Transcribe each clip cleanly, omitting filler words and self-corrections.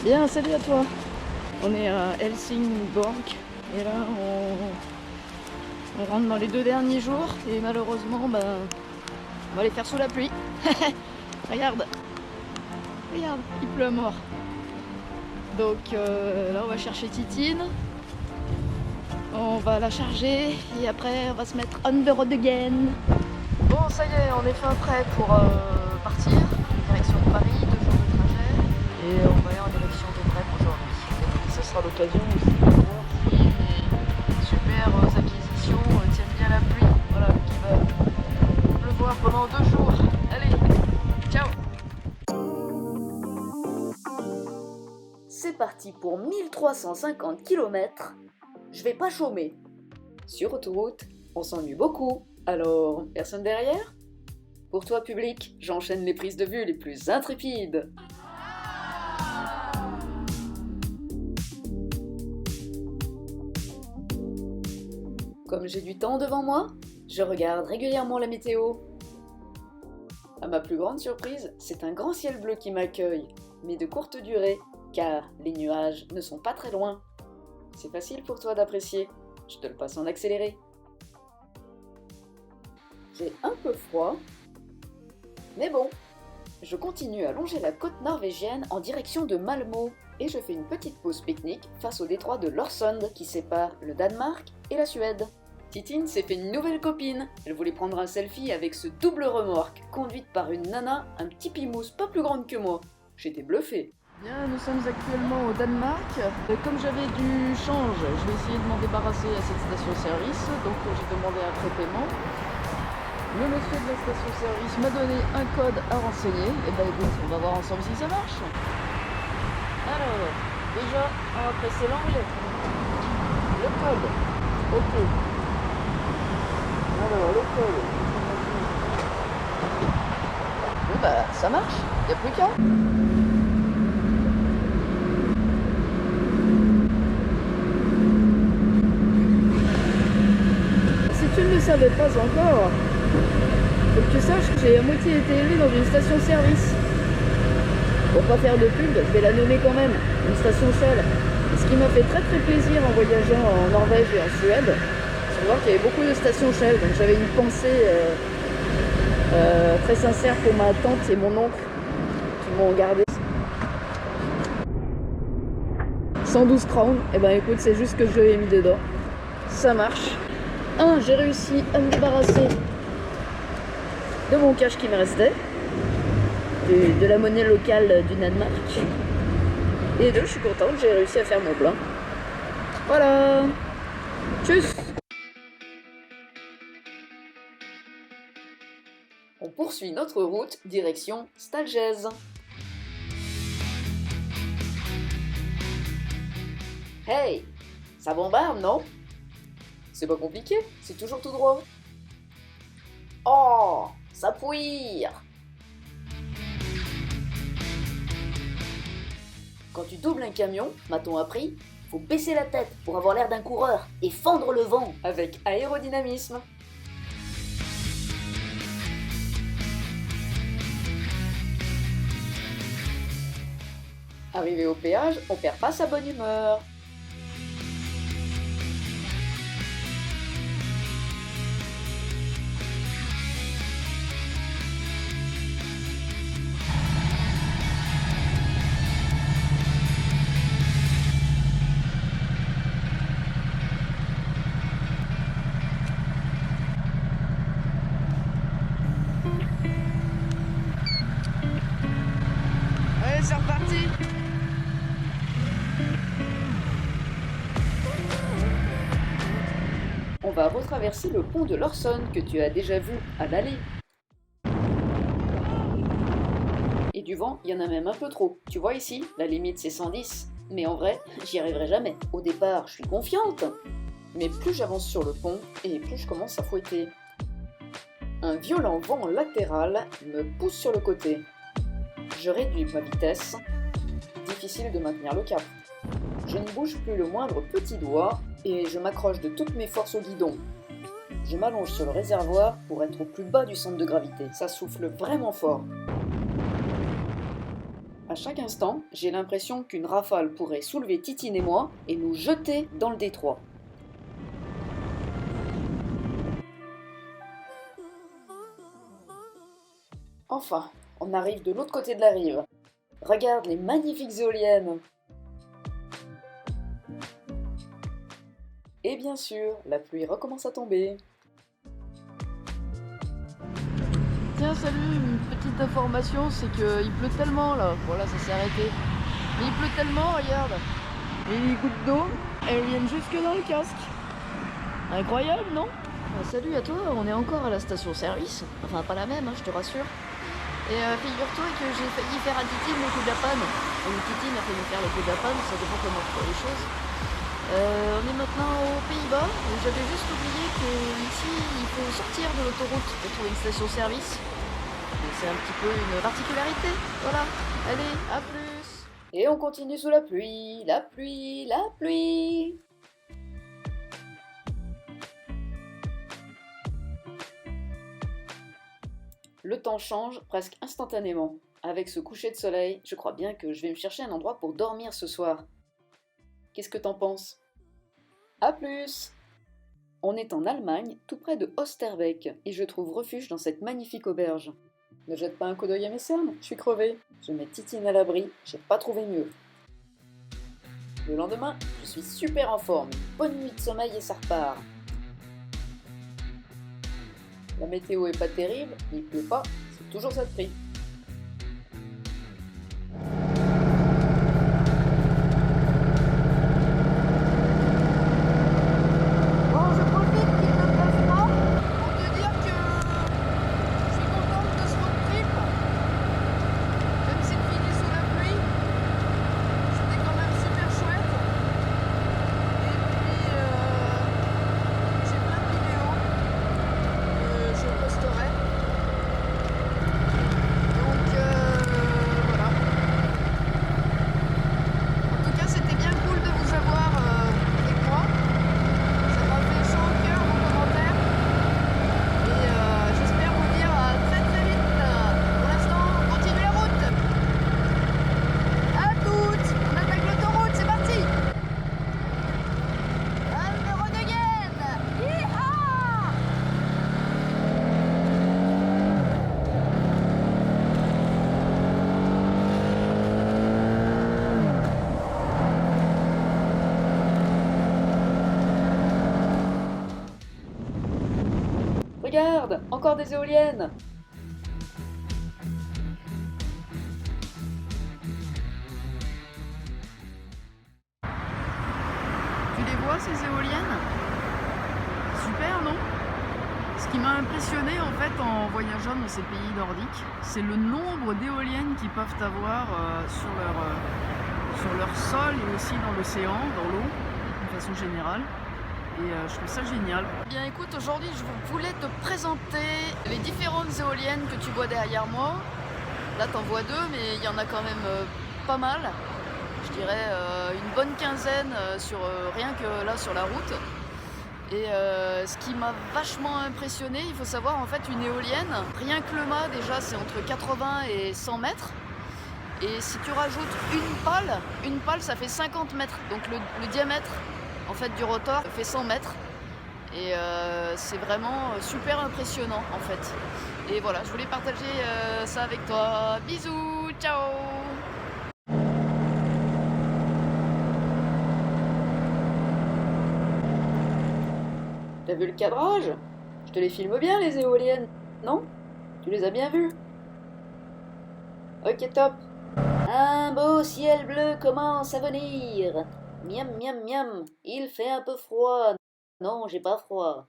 Bien, salut à toi. On est à Helsingborg et là on rentre dans les 2 derniers jours et malheureusement on va les faire sous la pluie. Regarde, il pleut à mort. Donc là on va chercher Titine, on va la charger et après on va se mettre on the road again. Bon, ça y est, on est fin prêt pour partir, direction de Paris, 2 jours de trajet et on va aller en direction de Brême aujourd'hui. Et ce sera l'occasion aussi de voir si les super acquisitions tiennent bien la pluie. Voilà, qui va pleuvoir pendant 2 jours. Allez, ciao. C'est parti pour 1350 km. Je vais pas chômer. Sur autoroute, on s'ennuie beaucoup. Alors, personne derrière? Pour toi, public, j'enchaîne les prises de vue les plus intrépides. Comme j'ai du temps devant moi, je regarde régulièrement la météo. À ma plus grande surprise, c'est un grand ciel bleu qui m'accueille, mais de courte durée, car les nuages ne sont pas très loin. C'est facile pour toi d'apprécier, je te le passe en accéléré. J'ai un peu froid, mais bon, je continue à longer la côte norvégienne en direction de Malmö et je fais une petite pause pique-nique face au détroit de Lorsund qui sépare le Danemark et la Suède. Titine s'est fait une nouvelle copine, elle voulait prendre un selfie avec ce double remorque conduite par une nana un petit pimousse pas plus grande que moi. J'étais bluffé. Bien, nous sommes actuellement au Danemark. Comme j'avais du change, je vais essayer de m'en débarrasser à cette station-service, donc j'ai demandé un prépaiement. Le monsieur de la station-service m'a donné un code à renseigner. Et bah écoute, on va voir ensemble si ça marche. Alors, déjà, on va presser l'anglais. Le code. Ok. Alors, le code. Bon bah, ça marche. Y a plus qu'à. Si tu ne le savais pas encore, faut que tu saches que j'ai à moitié été élevé dans une station-service. Pour pas faire de pub, je vais la nommer quand même, une station Shell. Et ce qui m'a fait très plaisir en voyageant en Norvège et en Suède, c'est de voir qu'il y avait beaucoup de stations Shell. Donc j'avais une pensée très sincère pour ma tante et mon oncle qui m'ont gardé. 112 crowns, et ben écoute, c'est juste que je l'ai mis dedans. Ça marche. J'ai réussi à me débarrasser de mon cash qui me restait, de la monnaie locale du Danemark. Et 2, je suis contente, j'ai réussi à faire mon plein. Voilà. Tchuss. On poursuit notre route direction Stalgèse. Hey, ça bombarde, non? C'est pas compliqué, c'est toujours tout droit. Oh, ça pouire! Quand tu doubles un camion, m'a-t-on appris, faut baisser la tête pour avoir l'air d'un coureur et fendre le vent avec aérodynamisme. Arrivé au péage, on perd pas sa bonne humeur. Allez, c'est reparti. On va retraverser le pont de Lorsund que tu as déjà vu à l'aller. Et du vent, il y en a même un peu trop. Tu vois ici, la limite c'est 110. Mais en vrai, j'y arriverai jamais. Au départ, je suis confiante. Mais plus j'avance sur le pont, et plus je commence à fouetter. Un violent vent latéral me pousse sur le côté. Je réduis ma vitesse. Difficile de maintenir le cap. Je ne bouge plus le moindre petit doigt et je m'accroche de toutes mes forces au guidon. Je m'allonge sur le réservoir pour être au plus bas du centre de gravité. Ça souffle vraiment fort. À À chaque instant, j'ai l'impression qu'une rafale pourrait soulever Titine et moi et nous jeter dans le détroit. Enfin, on arrive de l'autre côté de la rive. Regarde les magnifiques éoliennes. Et bien sûr, la pluie recommence à tomber. Tiens, salut, une petite information, c'est qu'il pleut tellement là. Voilà, ça s'est arrêté. Mais il pleut tellement, regarde. Et les gouttes d'eau, elles viennent jusque dans le casque. Incroyable, non? Salut à toi, on est encore à la station-service. Enfin, pas la même, hein, je te rassure. Et figure-toi que j'ai failli faire à Titine le coup de la panne. Ou Titine a failli faire le coup de la panne, ça dépend comment tu vois les choses. On est maintenant aux Pays-Bas. J'avais juste oublié qu'ici, il faut sortir de l'autoroute pour trouver une station-service. C'est un petit peu une particularité. Voilà. Allez, à plus. Et on continue sous la pluie, la pluie, la pluie. Le temps change presque instantanément. Avec ce coucher de soleil, je crois bien que je vais me chercher un endroit pour dormir ce soir. Qu'est-ce que t'en penses? À plus! On est en Allemagne, tout près de Osterbeek, et je trouve refuge dans cette magnifique auberge. Ne jette pas un coup d'œil à mes cernes, je suis crevée. Je mets Titine à l'abri, j'ai pas trouvé mieux. Le lendemain, je suis super en forme. Bonne nuit de sommeil et ça repart. La météo est pas terrible, il pleut pas, c'est toujours ça de prix. Bon, je profite qu'il ne pleuve pas pour te dire que je suis contente de ce road trip. Même s'il finit sous la pluie, c'était quand même super chouette. Et puis, j'ai plein de vidéos que je posterai. Donc, voilà. En tout cas, c'était bien cool de vous avoir avec moi. Ça m'a fait chaud au cœur vos commentaires. Et j'espère vous dire à très très vite. Pour l'instant, continuez la route. À toutes. On attaque l'autoroute, c'est parti. Alme Rodegen. Hi-ha. Regarde, encore des éoliennes! Tu les vois ces éoliennes? Super, non? Ce qui m'a impressionné en fait en voyageant dans ces pays nordiques, c'est le nombre d'éoliennes qu'ils peuvent avoir sur leur sol et aussi dans l'océan, dans l'eau, de façon générale. Et je trouve ça génial. Bien écoute, aujourd'hui je voulais te présenter les différentes éoliennes que tu vois derrière moi. Là t'en vois deux, mais il y en a quand même pas mal. Je dirais une bonne quinzaine rien que là sur la route. Et ce qui m'a vachement impressionné, il faut savoir en fait une éolienne, rien que le mât déjà c'est entre 80 et 100 mètres. Et si tu rajoutes une pale ça fait 50 mètres. Donc le diamètre en fait du rotor fait 100 mètres. Et c'est vraiment super impressionnant en fait. Et voilà, je voulais partager ça avec toi. Bisous, ciao! T'as vu le cadrage? Je te les filme bien les éoliennes, non? Tu les as bien vues? Ok, top. Un beau ciel bleu commence à venir. Miam, miam, miam. Il fait un peu froid. Non, j'ai pas froid.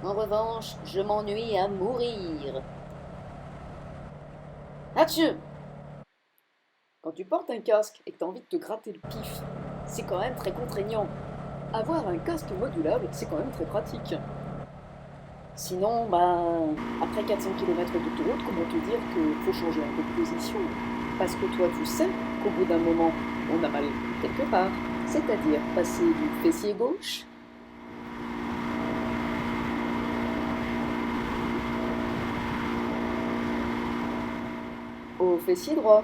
En revanche, je m'ennuie à mourir. Atchou! Quand tu portes un casque et que t'as envie de te gratter le pif, c'est quand même très contraignant. Avoir un casque modulable, c'est quand même très pratique. Sinon, après 400 km d'autoroute, comment te dire qu'il faut changer un peu de position? Parce que toi, tu sais qu'au bout d'un moment, on a mal quelque part. C'est-à-dire passer du fessier gauche au fessier droit.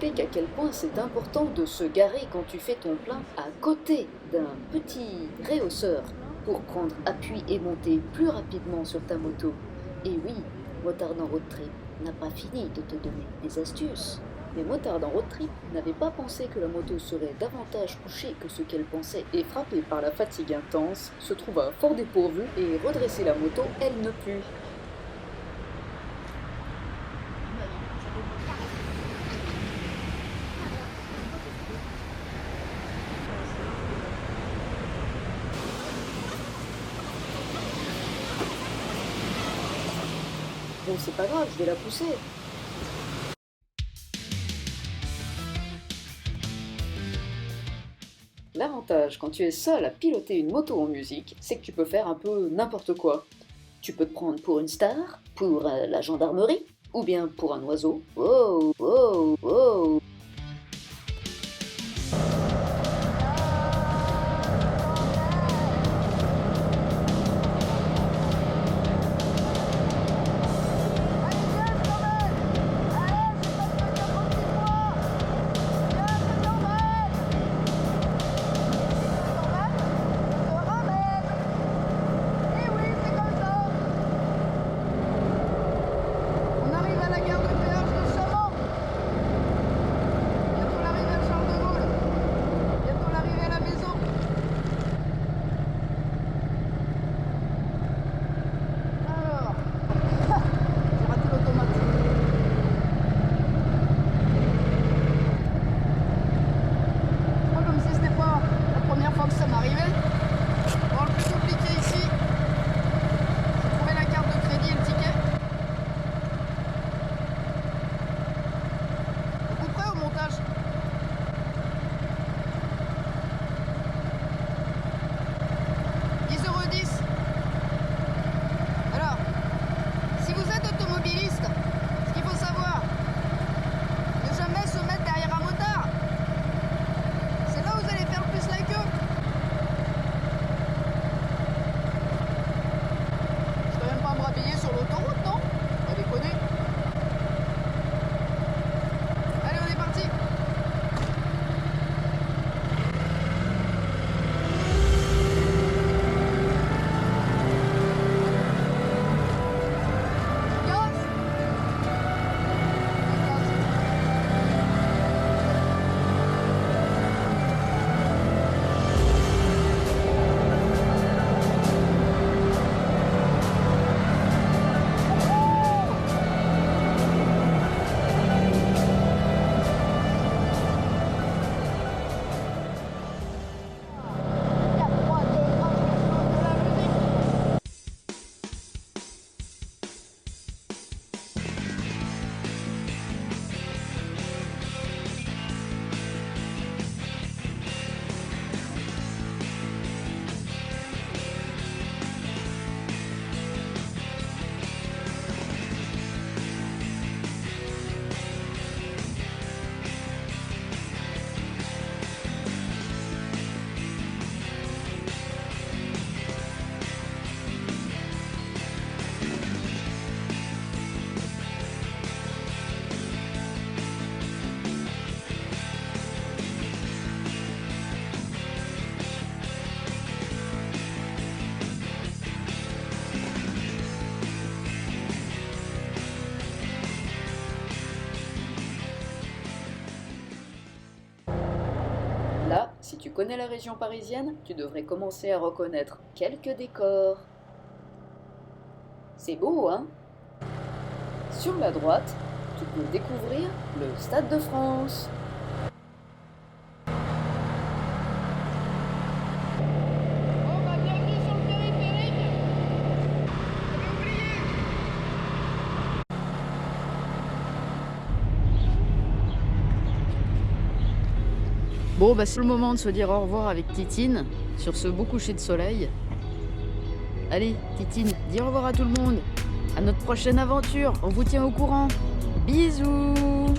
explique à quel point c'est important de se garer quand tu fais ton plein à côté d'un petit réhausseur pour prendre appui et monter plus rapidement sur ta moto. Et oui, Motard en Road Trip n'a pas fini de te donner des astuces. Mais Motard en Road Trip n'avait pas pensé que la moto serait davantage couchée que ce qu'elle pensait et frappée par la fatigue intense, se trouva fort dépourvue et redresser la moto, elle ne put. Bon, c'est pas grave, je vais la pousser. L'avantage quand tu es seul à piloter une moto en musique, c'est que tu peux faire un peu n'importe quoi. Tu peux te prendre pour une star, pour la gendarmerie, ou bien pour un oiseau. Wow, wow, wow. Là, si tu connais la région parisienne, tu devrais commencer à reconnaître quelques décors. C'est beau, hein? Sur la droite, tu peux découvrir le Stade de France. Bon, bah c'est le moment de se dire au revoir avec Titine sur ce beau coucher de soleil. Allez, Titine, dis au revoir à tout le monde. À notre prochaine aventure, on vous tient au courant. Bisous!